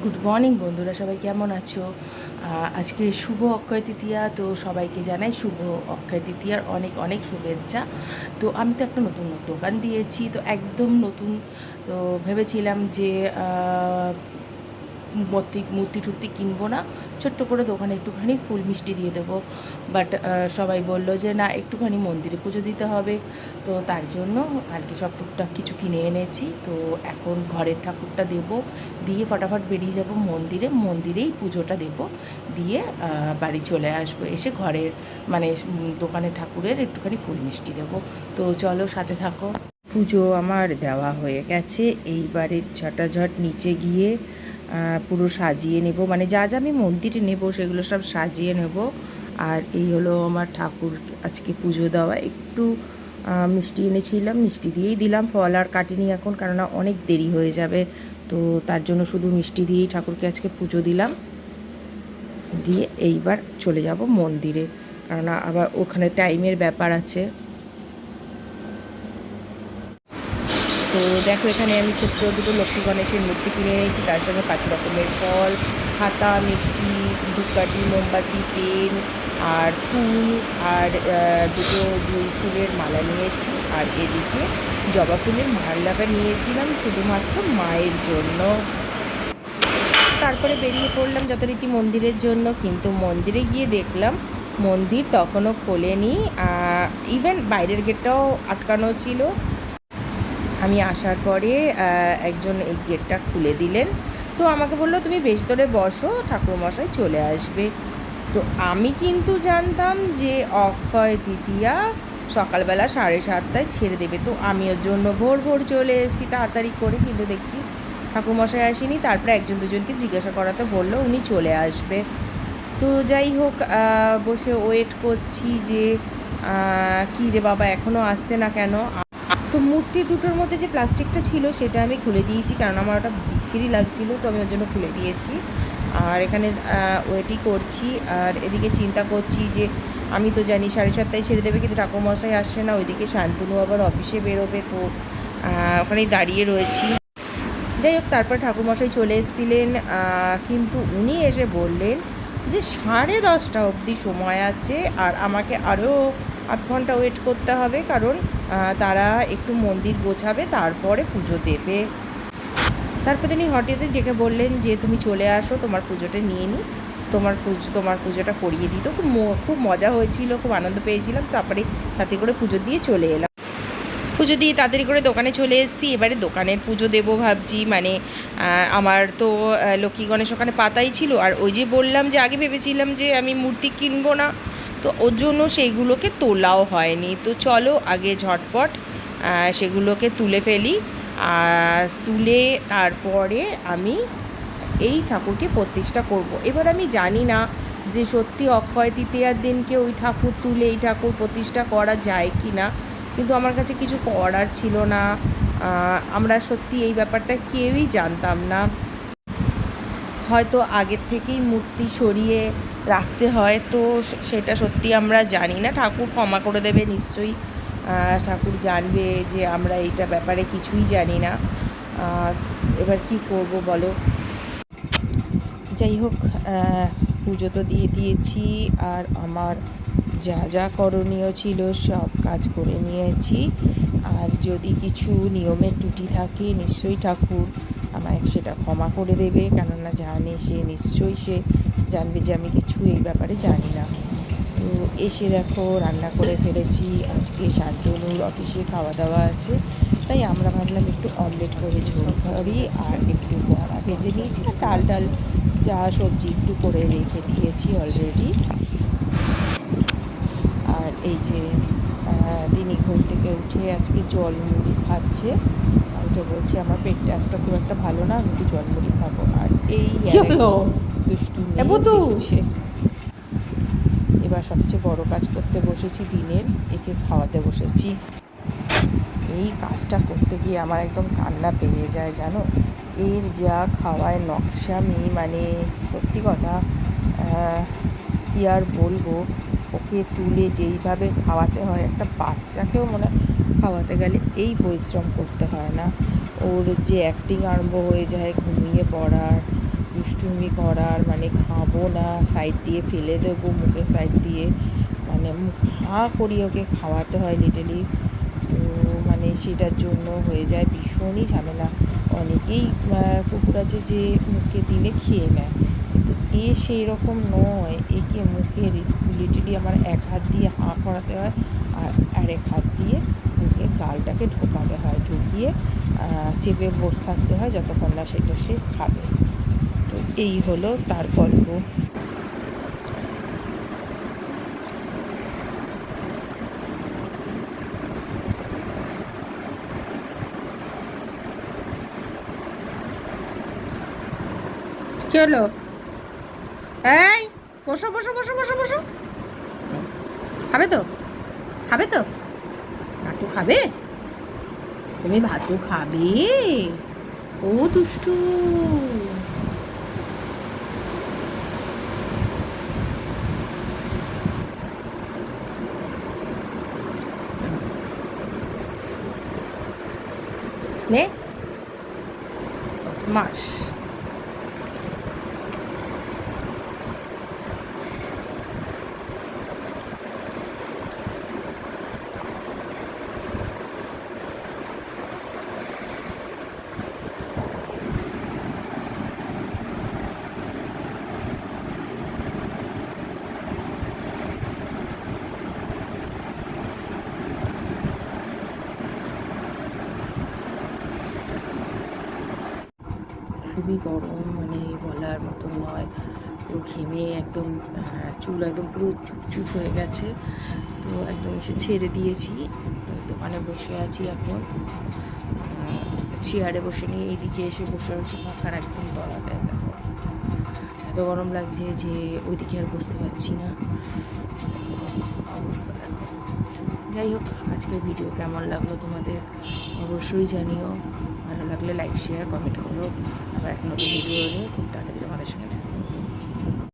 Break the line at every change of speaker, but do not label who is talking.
Good morning বন্ধুরা, সবাই কেমন আছো? আজকে শুভ অক্ষয় তৃতীয়া, তো সবাইকে জানাই শুভ অক্ষয় তৃতীয়ার অনেক অনেক শুভেচ্ছা। তো আমি তো একটা নতুন দোকান দিয়েছি, তো একদম নতুন। তো ভেবেছিলাম যে মূর্তি টুর্তি কিনবো না, ছোট্ট করে দোকানে একটুখানি ফুল মিষ্টি দিয়ে দেবো। বাট সবাই বলল যে না, একটুখানি মন্দিরে পুজো দিতে হবে। তো তার জন্য কালকে সব টুকটাক কিছু কিনে এনেছি। তো এখন ঘরের ঠাকুরটা দেব, দিয়ে ফটাফট বেরিয়ে যাব মন্দিরেই পুজোটা দেব, দিয়ে বাড়ি চলে আসবো। এসে ঘরের মানে দোকানের ঠাকুরের একটুখানি ফুল মিষ্টি দেবো। তো চলো, সাথে থাকো। পুজো আমার দেওয়া হয়ে গেছে। এইবারে ঝটাঝট নিচে গিয়ে পুরো সাজিয়ে নেব, মানে যা যা আমি মন্দিরে নেব সেগুলো সব সাজিয়ে নেব। আর এই হলো আমার ঠাকুর আজকে পুজো দেওয়া। একটু মিষ্টি এনেছিলাম, মিষ্টি দিয়েই দিলাম, ফল আর কাটিনি এখন, কেননা অনেক দেরি হয়ে যাবে। তো তার জন্য শুধু মিষ্টি দিয়েই ঠাকুরকে আজকে পুজো দিলাম। দিয়ে এইবার চলে যাব মন্দিরে, কেননা আবার ওখানে টাইমের ব্যাপার আছে। তো দেখো, এখানে আমি ছোট্ট দুটো লক্ষ্মী গণেশের মূর্তি কিনে এনেছি, তার সঙ্গে 5 রকমের ফল, খাতা, মিষ্টি, ধূপকাঠি, মোমবাতি, পেন আর ফুল, আর দুটো জুঁই ফুলের মালা নিয়েছি। আর এদিকে জবা ফুলের মালাটা নিয়েছিলাম শুধুমাত্র মায়ের জন্য। তারপরে বেরিয়ে পড়লাম যথারীতি মন্দিরের জন্য, কিন্তু মন্দিরে গিয়ে দেখলাম মন্দির তখনও খোলেনি। ইভেন বাইরের গেটটাও আটকানো ছিল। আমি আসার পরে একজন এই গেটটা খুলে দিলেন। তো আমাকে বললো, তুমি বেশ ধরে বসো, ঠাকুরমশাই চলে আসবে। তো আমি কিন্তু জানতাম যে অক্ষয় তৃতীয়া সকালবেলা 7:30টায় ছেড়ে দেবে। তো আমি ওর জন্য ভোর ভোর চলে এসেছি তাড়াতাড়ি করে, কিন্তু দেখছি ঠাকুরমশাই আসেনি। তারপরে একজন দুজনকে জিজ্ঞাসা করাতে বললো উনি চলে আসবে। তো যাই হোক, বসে ওয়েট করছি যে কী রে বাবা, এখনও আসছে না কেন। তো মূর্তি দুটোর মধ্যে যে প্লাস্টিকটা ছিল সেটা আমি খুলে দিয়েছি, কারণ আমার ওটা বিচ্ছিরি লাগছিলো, তো আমি ওর জন্য খুলে দিয়েছি। আর এখানে ওয়েটই করছি। আর এদিকে চিন্তা করছি যে আমি তো জানি 7:30টায় ছেড়ে দেবে, কিন্তু ঠাকুরমশাই আসছে না। ওইদিকে শান্তনু আবার অফিসে বেরোবে, তো ওখানেই দাঁড়িয়ে রয়েছি। যাই হোক, তারপর ঠাকুরমশাই চলে এসেছিলেন, কিন্তু উনি এসে বললেন যে 10:30 অবধি সময় আছে, আর আমাকে আরও আধ ঘন্টা ওয়েট করতে হবে, কারণ তারা একটু মন্দির গোছাবে, তারপরে পুজো দেবে। তারপর তিনি হঠাৎ ডেকে বললেন যে তুমি চলে আসো, তোমার পুজোটা নিয়ে নিই, তোমার পুজোটা করিয়ে দিই। তো খুব মজা হয়েছিল, খুব আনন্দ পেয়েছিলাম। তারপরে তাতে করে পুজো দিয়ে চলে এলাম। পুজো দিয়ে তাড়াতাড়ি করে দোকানে চলে এসেছি। এবারে দোকানের পুজো দেবো ভাবছি, মানে আমার তো লক্ষ্মী গণেশ ওখানে পাতাই ছিল। আর ওই যে বললাম যে আগে ভেবেছিলাম যে আমি মূর্তি কিনবো না, তো ওর জন্য সেইগুলোকে তোলাও হয়নি। তো চলো আগে ঝটপট সেগুলোকে তুলে ফেলি। তুলে তারপরে আমি এই ঠাকুরকে প্রতিষ্ঠা করব। এবার আমি জানি না যে সত্যি অক্ষয় তৃতীয়ার দিনকে ওই ঠাকুর তুলে এই ঠাকুর প্রতিষ্ঠা করা যায় কি না, কিন্তু আমার কাছে কিছু করার ছিল না। আমরা সত্যি এই ব্যাপারটা কেউই জানতাম না। হয়তো আগের থেকেই মূর্তি সরিয়ে রাখতে হয়, তো সেটা সত্যি আমরা জানি না। ঠাকুর ক্ষমা করে দেবে নিশ্চয়ই, ঠাকুর জানবে যে আমরা এইটা ব্যাপারে কিছুই জানি না। এবার কি করব বলো। যাই হোক, পুজো তো দিয়ে দিয়েছি, আর আমার যা যা করণীয় ছিল সব কাজ করে নিয়েছি। আর যদি কিছু নিয়মের ত্রুটি থাকে নিশ্চয়ই ঠাকুর আমায় সেটা ক্ষমা করে দেবে, কেননা জানে সে জানবে যে আমি কিছু এই ব্যাপারে জানি না। তো এসে দেখো রান্না করে ফেলেছি। আজকে শান্তনুর অফিসে খাওয়া দাওয়া আছে, তাই আমরা ভাবলাম একটু অমলেট করে ঝোল করি, আর একটু বড়া ভেজে নিয়েছি, আর ডাল যা সবজি একটু করে রেখে দিয়েছি অলরেডি। আর এই যে তিনি ঘুম থেকে উঠে আজকে জল মুড়ি খাচ্ছে। তো বলছি আমার পেটটা খুব একটা ভালো না, আমি একটু জল মুড়ি খাবো। আর এই দুষ্টু দিচ্ছে। এবার সবচেয়ে বড় কাজ করতে বসেছি দিনের, একে খাওয়াতে বসেছি। এই কাজটা করতে গিয়ে আমার একদম কান্না পেয়ে যায় জানো। এর যা খাওয়ায় নকশামি, মানে সত্যি কথা কী আর বলবো। ওকে তুলে যেইভাবে খাওয়াতে হয়, একটা বাচ্চাকেও মনে খাওয়াতে গেলে এই পরিশ্রম করতে হয় না। ওর যে অ্যাক্টিং আরম্ভ হয়ে যায়, ঘুমিয়ে পড়ার, দুষ্টুমি করার, মানে খাবো না, সাইড দিয়ে ফেলে দেবো মুখের সাইড দিয়ে, মানে মুখ হা করিয়ে ওকে খাওয়াতে হয় লিটালি। তো মানে সেটার জন্য হয়ে যায় ভীষণই ঝামেলা। অনেকেই কুকুর আছে যে মুখে দিলে খেয়ে নেয়, কিন্তু এ সেই রকম নয়। একে মুখে লিটালি আমার এক হাত দিয়ে হাঁ করাতে হয় আর আরেক হাত দিয়ে মুখে গালটাকে ঢোকাতে হয়, ঢুকিয়ে চেপে বসে থাকতে হয় যতক্ষণ না সেটা সে খাবে। তো এই হলো তার গল্প। কি হলো? এই বসো বসো বসো বসো বসো। খাবে তো? খাবে তো? ভাতু খাবে? তুমি ভাতু খাবে? ও দুষ্টু। নে মাস। খুবই গরম, মানে বলার মতো নয়। পুরো ঘেমে একদম চুল একদম পুরো চুপচুপ হয়ে গেছে। তো একদম এসে ছেড়ে দিয়েছি। তো দোকানে বসে আছি এখন, চেয়ারে বসে নিয়ে এইদিকে এসে বসে রয়েছি পাখার একদম তলাতে। দেখো এত গরম লাগছে যে ওইদিকে আর বসতে পারছি না, অবস্থা দেখো। যাই হোক, আজকের ভিডিও কেমন লাগলো তোমাদের অবশ্যই জানিও। ভালো লাগলে লাইক শেয়ার কমেন্ট করো। আবার এক নতুন ভিডিও নিয়ে খুব তাড়াতাড়ি তোমাদের সঙ্গে দেখা করবো।